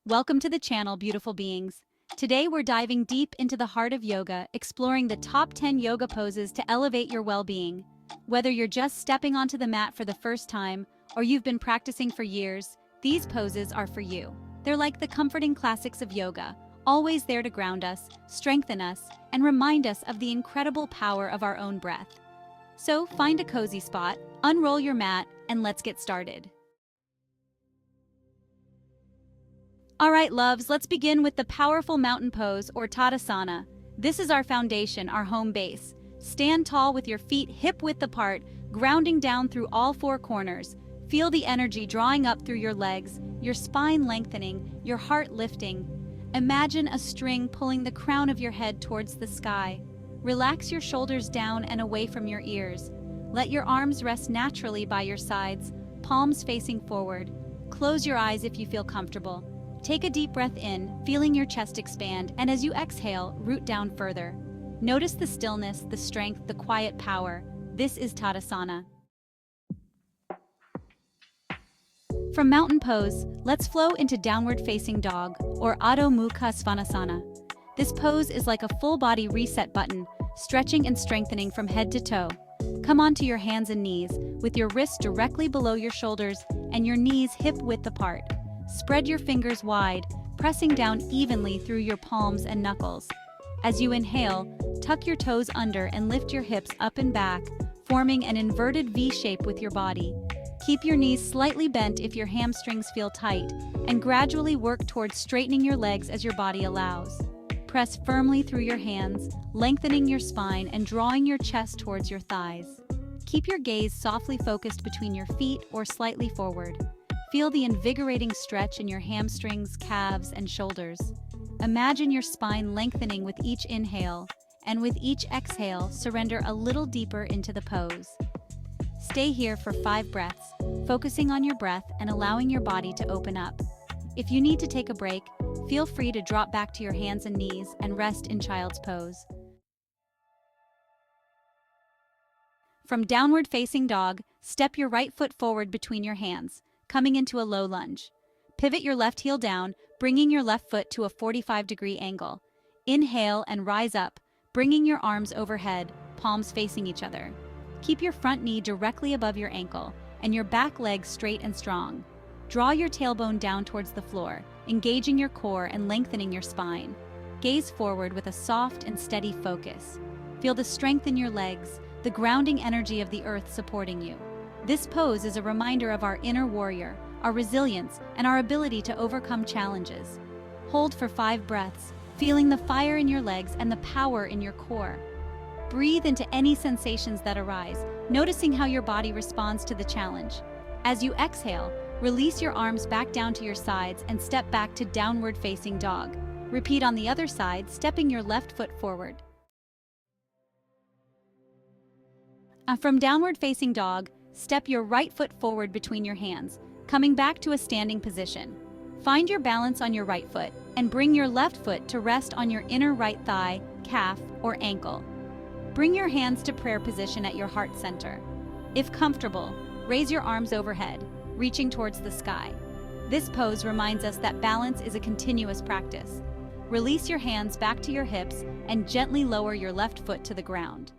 Welcome to the channel, beautiful beings. Today we're diving deep into the heart of yoga, exploring the top 10 yoga poses to elevate your well-being. Whether you're just stepping onto the mat for the first time or you've been practicing for years, these poses are for you. They're like the comforting classics of yoga, always there to ground us, strengthen us, and remind us of the incredible power of our own breath. So find a cozy spot, unroll your mat, and let's get started. All right, loves, let's begin with the powerful mountain pose or Tadasana. This is our foundation, our home base. Stand tall with your feet hip-width apart, grounding down through all four corners. Feel the energy drawing up through your legs, your spine lengthening, your heart lifting. Imagine a string pulling the crown of your head towards the sky. Relax your shoulders down and away from your ears. Let your arms rest naturally by your sides, palms facing forward. Close your eyes if you feel comfortable. Take a deep breath in, feeling your chest expand, and as you exhale, root down further. Notice the stillness, the strength, the quiet power. This is Tadasana. From mountain pose, let's flow into downward facing dog, or Adho Mukha Svanasana. This pose is like a full body reset button, stretching and strengthening from head to toe. Come onto your hands and knees, with your wrists directly below your shoulders and your knees hip-width apart. Spread your fingers wide, pressing down evenly through your palms and knuckles. As you inhale, tuck your toes under and lift your hips up and back, forming an inverted V shape with your body. Keep your knees slightly bent if your hamstrings feel tight, and gradually work towards straightening your legs as your body allows. Press firmly through your hands, lengthening your spine and drawing your chest towards your thighs. Keep your gaze softly focused between your feet or slightly forward. Feel the invigorating stretch in your hamstrings, calves, and shoulders. Imagine your spine lengthening with each inhale, and with each exhale, surrender a little deeper into the pose. Stay here for 5 breaths, focusing on your breath and allowing your body to open up. If you need to take a break, feel free to drop back to your hands and knees and rest in child's pose. From downward facing dog, step your right foot forward between your hands, coming into a low lunge. Pivot your left heel down, bringing your left foot to a 45-degree angle. Inhale and rise up, bringing your arms overhead, palms facing each other. Keep your front knee directly above your ankle and your back leg straight and strong. Draw your tailbone down towards the floor, engaging your core and lengthening your spine. Gaze forward with a soft and steady focus. Feel the strength in your legs, the grounding energy of the earth supporting you. This pose is a reminder of our inner warrior, our resilience, and our ability to overcome challenges. Hold for 5 breaths, feeling the fire in your legs and the power in your core. Breathe into any sensations that arise, noticing how your body responds to the challenge. As you exhale, release your arms back down to your sides and step back to downward facing dog. Repeat on the other side, stepping your left foot forward. From downward facing dog, step your right foot forward between your hands, coming back to a standing position. Find your balance on your right foot and bring your left foot to rest on your inner right thigh, calf, or ankle. Bring your hands to prayer position at your heart center. If comfortable, raise your arms overhead, reaching towards the sky. This pose reminds us that balance is a continuous practice. Release your hands back to your hips and gently lower your left foot to the ground.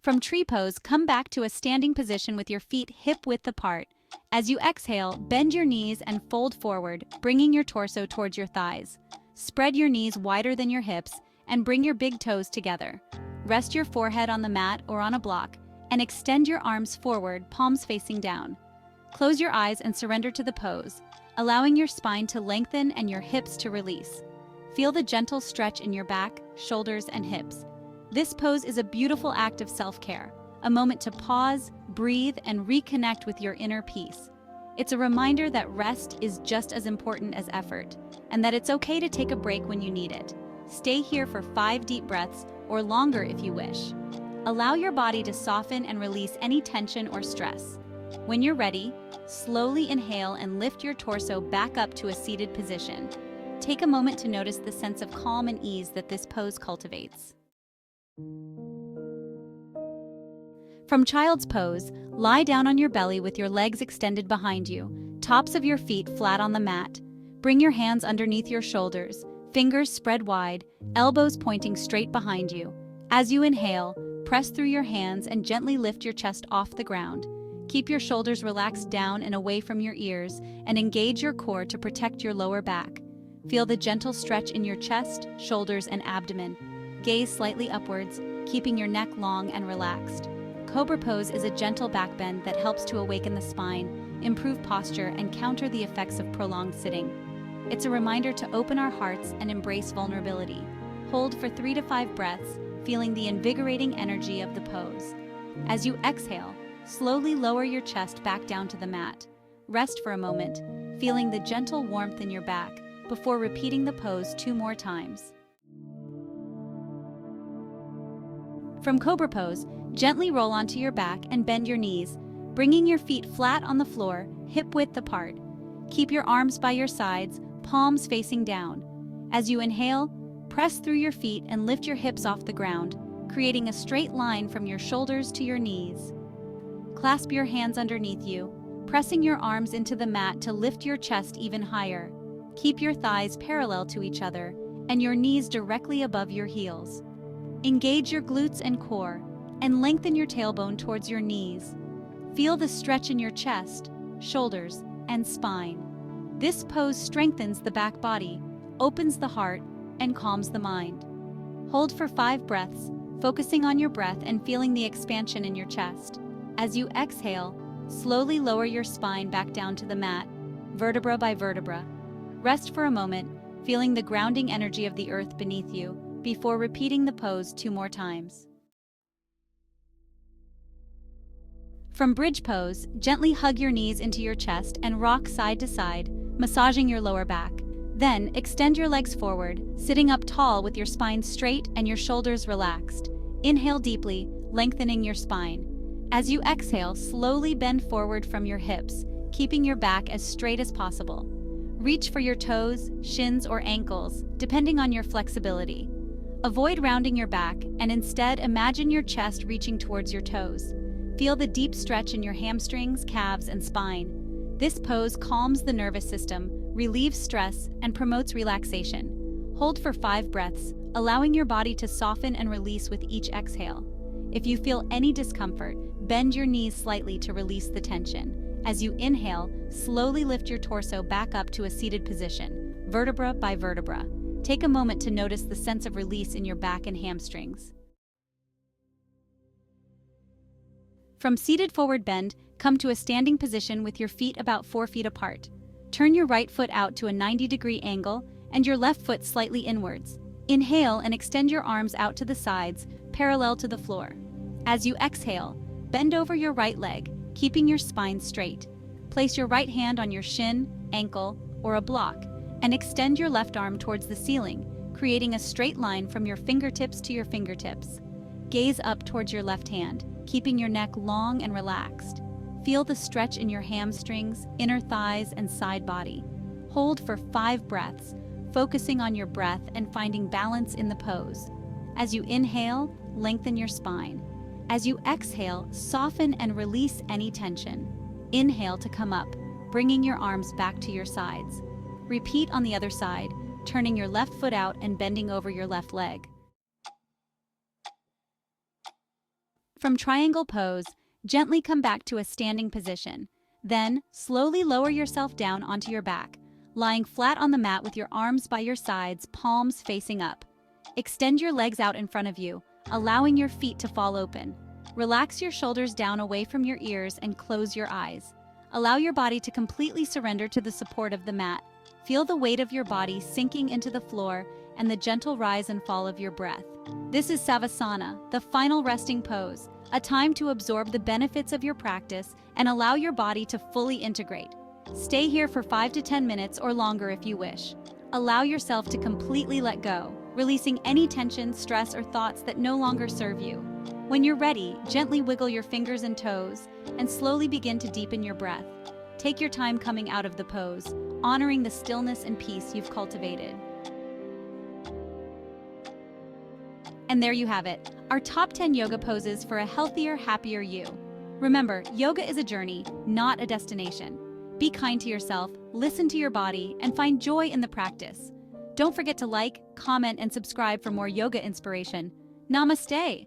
From tree pose, come back to a standing position with your feet hip-width apart. As you exhale, bend your knees and fold forward, bringing your torso towards your thighs. Spread your knees wider than your hips and bring your big toes together. Rest your forehead on the mat or on a block and extend your arms forward, palms facing down. Close your eyes and surrender to the pose, allowing your spine to lengthen and your hips to release. Feel the gentle stretch in your back, shoulders, and hips. This pose is a beautiful act of self-care, a moment to pause, breathe, and reconnect with your inner peace. It's a reminder that rest is just as important as effort, and that it's okay to take a break when you need it. Stay here for 5 deep breaths, or longer if you wish. Allow your body to soften and release any tension or stress. When you're ready, slowly inhale and lift your torso back up to a seated position. Take a moment to notice the sense of calm and ease that this pose cultivates. From child's pose, lie down on your belly with your legs extended behind you. tops of your feet flat on the mat. Bring your hands underneath your shoulders, fingers spread wide, elbows pointing straight behind you. As you inhale, press through your hands and gently lift your chest off the ground. Keep your shoulders relaxed down and away from your ears, and engage your core to protect your lower back. Feel the gentle stretch in your chest, shoulders, and abdomen. Gaze slightly upwards, keeping your neck long and relaxed. Cobra pose is a gentle back bend that helps to awaken the spine, improve posture, and counter the effects of prolonged sitting. It's a reminder to open our hearts and embrace vulnerability. Hold for 3 to 5 breaths, feeling the invigorating energy of the pose. As you exhale, slowly lower your chest back down to the mat. Rest for a moment, feeling the gentle warmth in your back, before repeating the pose 2 more times. From Cobra pose, gently roll onto your back and bend your knees, bringing your feet flat on the floor, hip-width apart. Keep your arms by your sides, palms facing down. As you inhale, press through your feet and lift your hips off the ground, creating a straight line from your shoulders to your knees. Clasp your hands underneath you, pressing your arms into the mat to lift your chest even higher. Keep your thighs parallel to each other and your knees directly above your heels. Engage your glutes and core, and lengthen your tailbone towards your knees. Feel the stretch in your chest, shoulders, and spine. This pose strengthens the back body, opens the heart, and calms the mind. Hold for 5 breaths, focusing on your breath and feeling the expansion in your chest. As you exhale, slowly lower your spine back down to the mat, vertebra by vertebra. Rest for a moment, feeling the grounding energy of the earth beneath you, before repeating the pose 2 more times. From bridge pose, gently hug your knees into your chest and rock side to side, massaging your lower back. Then, extend your legs forward, sitting up tall with your spine straight and your shoulders relaxed. Inhale deeply, lengthening your spine. As you exhale, slowly bend forward from your hips, keeping your back as straight as possible. Reach for your toes, shins, or ankles, depending on your flexibility. Avoid rounding your back and instead imagine your chest reaching towards your toes. Feel the deep stretch in your hamstrings, calves, and spine. This pose calms the nervous system, relieves stress, and promotes relaxation. Hold for 5 breaths, allowing your body to soften and release with each exhale. If you feel any discomfort, bend your knees slightly to release the tension. As you inhale, slowly lift your torso back up to a seated position, vertebra by vertebra. Take a moment to notice the sense of release in your back and hamstrings. From seated forward bend, come to a standing position with your feet about 4 feet apart. Turn your right foot out to a 90-degree angle and your left foot slightly inwards. Inhale and extend your arms out to the sides, parallel to the floor. As you exhale, bend over your right leg, keeping your spine straight. Place your right hand on your shin, ankle, or a block, and extend your left arm towards the ceiling, creating a straight line from your fingertips to your fingertips. Gaze up towards your left hand, keeping your neck long and relaxed. Feel the stretch in your hamstrings, inner thighs, and side body. Hold for 5 breaths, focusing on your breath and finding balance in the pose. As you inhale, lengthen your spine. As you exhale, soften and release any tension. Inhale to come up, bringing your arms back to your sides. Repeat on the other side, turning your left foot out and bending over your left leg. From triangle pose, gently come back to a standing position. Then, slowly lower yourself down onto your back, lying flat on the mat with your arms by your sides, palms facing up. Extend your legs out in front of you, allowing your feet to fall open. Relax your shoulders down away from your ears and close your eyes. Allow your body to completely surrender to the support of the mat. Feel the weight of your body sinking into the floor and the gentle rise and fall of your breath. This is Savasana, the final resting pose, a time to absorb the benefits of your practice and allow your body to fully integrate. Stay here for 5 to 10 minutes or longer if you wish. Allow yourself to completely let go, releasing any tension, stress, or thoughts that no longer serve you. When you're ready, gently wiggle your fingers and toes and slowly begin to deepen your breath. Take your time coming out of the pose, honoring the stillness and peace you've cultivated. And there you have it, our top 10 yoga poses for a healthier, happier you. Remember, yoga is a journey, not a destination. Be kind to yourself, listen to your body, and find joy in the practice. Don't forget to like, comment, and subscribe for more yoga inspiration. Namaste.